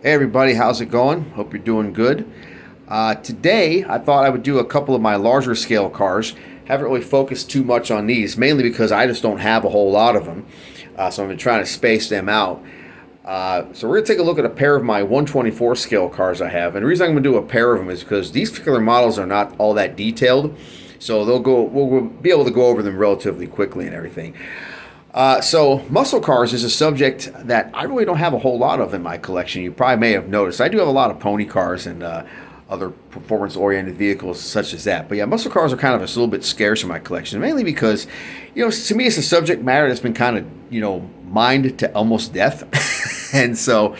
Hey everybody, how's it going? Hope you're doing good. Today, I thought I would do a couple of my larger scale cars. Haven't really focused too much on these, mainly because I just don't have a whole lot of them. So I've been trying to space them out. So we're going to take a look at a pair of my 124 scale cars I have. And the reason I'm going to do a pair of them is because these particular models are not all that detailed. So we'll be able to go over them relatively quickly and everything. So muscle cars is a subject that I really don't have a whole lot of in my collection. You probably may have noticed. I do have a lot of pony cars and other performance-oriented vehicles such as that. But yeah, muscle cars are kind of a little bit scarce in my collection, mainly because, to me it's a subject matter that's been kind of, mined to almost death. And so,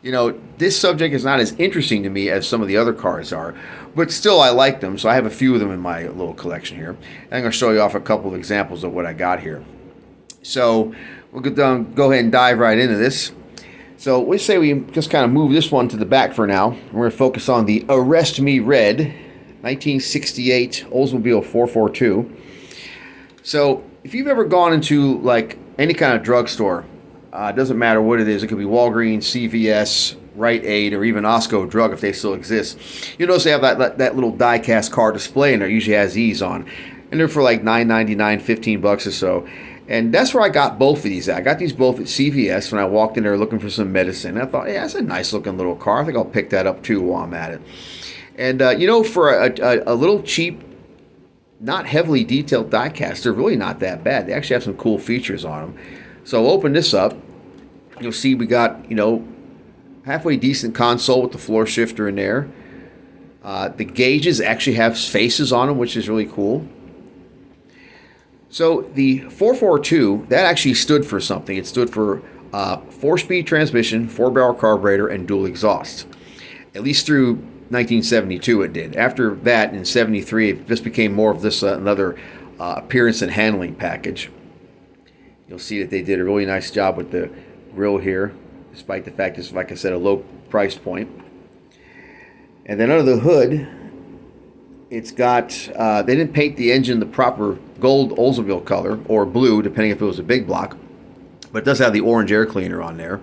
this subject is not as interesting to me as some of the other cars are. But still, I like them, so I have a few of them in my little collection here. And I'm going to show you off a couple of examples of what I got here. So we'll go ahead and dive right into this. So let's say we just kind of move this one to the back for now. We're going to focus on the Arrest Me Red 1968 Oldsmobile 442. So if you've ever gone into like any kind of drugstore, it doesn't matter what it is. It could be Walgreens, CVS, Rite Aid, or even Osco Drug if they still exist. You notice they have that little diecast car display in there. Usually has these on, and they're for like $9.99, $15 or so. And that's where I got both of these at. I got these both at CVS when I walked in there looking for some medicine. And I thought, yeah, that's a nice looking little car. I think I'll pick that up too while I'm at it. And, for a little cheap, not heavily detailed diecast, they're really not that bad. They actually have some cool features on them. So I'll open this up. You'll see we got, halfway decent console with the floor shifter in there. The gauges actually have faces on them, which is really cool. So the 442, that actually stood for something. It stood for 4-speed transmission, 4-barrel carburetor, and dual exhaust. At least through 1972 it did. After that, in 73, it just became more of this another appearance and handling package. You'll see that they did a really nice job with the grille here, despite the fact it's, like I said, a low price point. And then under the hood, it's got, they didn't paint the engine the proper gold Oldsmobile color, or blue, depending if it was a big block. But it does have the orange air cleaner on there.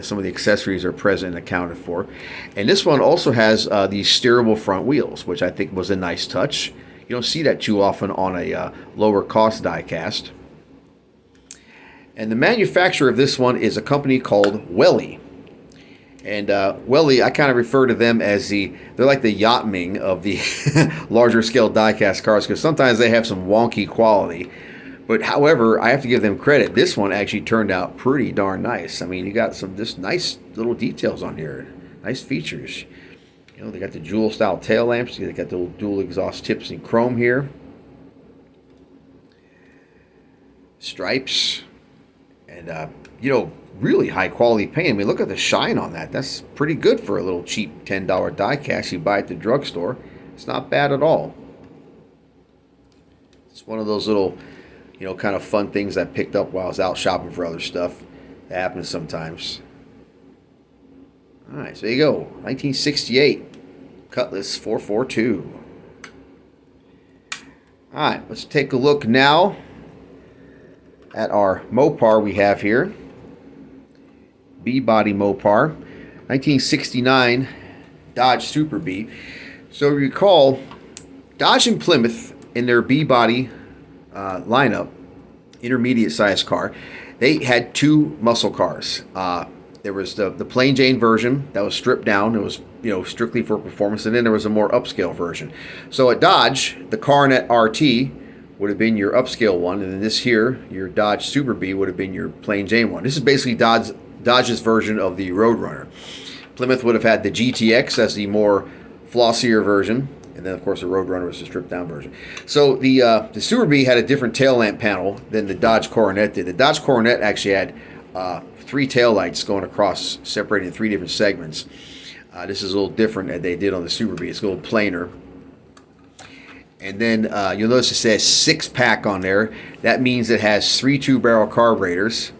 Some of the accessories are present and accounted for. And this one also has these steerable front wheels, which I think was a nice touch. You don't see that too often on a lower cost diecast. And the manufacturer of this one is a company called Welly. And Welly, I kind of refer to them as they're like the Yachtming of the larger scale diecast cars, because sometimes they have some wonky quality. But however, I have to give them credit. This one actually turned out pretty darn nice. I mean, you got some just nice little details on here, nice features. They got the jewel style tail lamps. They got the dual exhaust tips in chrome here. Stripes, and really high quality paint. I mean, look at the shine on that. That's pretty good for a little cheap $10 diecast you buy at the drugstore. It's not bad at all. It's one of those little, kind of fun things I picked up while I was out shopping for other stuff. That happens sometimes. All right, so there you go. 1968 Cutlass 442. All right, let's take a look now at our Mopar we have here. B-body Mopar, 1969 Dodge Super B. So recall, Dodge and Plymouth in their B-body lineup, intermediate size car, they had two muscle cars. There was the plain Jane version that was stripped down. It was strictly for performance, and then there was a more upscale version. So at Dodge, the Coronet RT would have been your upscale one, and then this here, your Dodge Super B, would have been your plain Jane one. This is basically Dodge's version of the Roadrunner. Plymouth would have had the GTX as the more flossier version, and then of course the Roadrunner was the stripped down version. So the Super B had a different tail lamp panel than the Dodge Coronet did. The Dodge Coronet actually had 3 tail lights going across, separated in 3 different segments. This is a little different than they did on the Super B. It's a little plainer. And then you'll notice it says 6-pack on there. That means it has 3 2-barrel carburetors.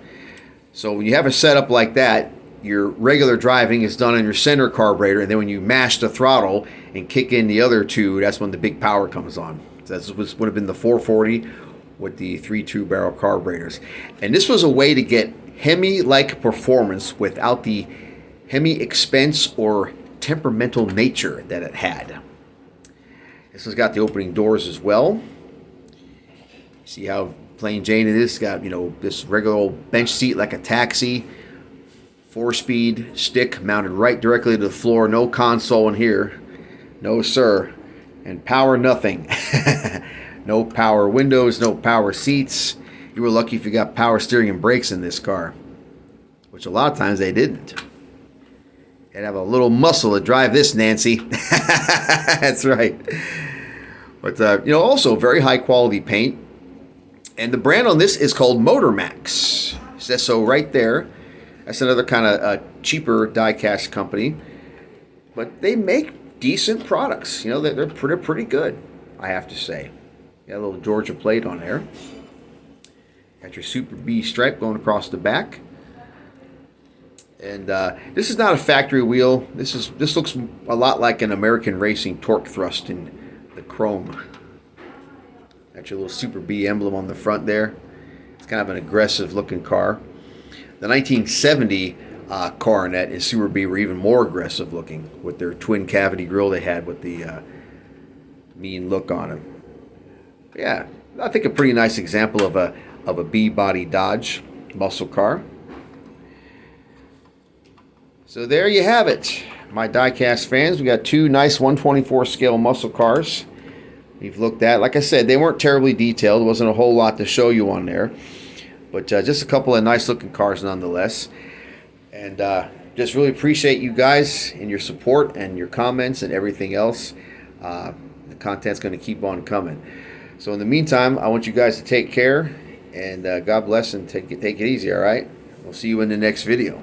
So when you have a setup like that, your regular driving is done on your center carburetor, and then when you mash the throttle and kick in the other 2, that's when the big power comes on. So that would have been the 440 with the 3 2-barrel carburetors. And this was a way to get Hemi-like performance without the Hemi expense or temperamental nature that it had. This has got the opening doors as well. See how plain Jane it is. It's got, you know, this regular old bench seat like a taxi. 4-speed stick mounted right directly to the floor. No console in here. No, sir. And power nothing. No power windows, no power seats. You were lucky if you got power steering and brakes in this car, which a lot of times they didn't. You had to have a little muscle to drive this, Nancy. That's right. But, you know, also very high quality paint. And the brand on this is called Motor Max. It says so right there. That's another kind of cheaper die-cast company. But they make decent products. You know, they're pretty good, I have to say. Got a little Georgia plate on there. Got your Super B stripe going across the back. And this is not a factory wheel. This looks a lot like an American Racing torque thrust in the chrome. Got your little Super B emblem on the front there. It's kind of an aggressive looking car. The 1970 Coronet and Super B were even more aggressive looking with their twin cavity grille they had with the mean look on them. Yeah, I think a pretty nice example of a B-body Dodge muscle car. So there you have it, my diecast fans. We got two nice 124 scale muscle cars we've looked at. Like I said, they weren't terribly detailed. There wasn't a whole lot to show you on there. But just a couple of nice looking cars nonetheless. And just really appreciate you guys and your support and your comments and everything else. The content's going to keep on coming. So in the meantime, I want you guys to take care. And God bless and take it easy, all right? We'll see you in the next video.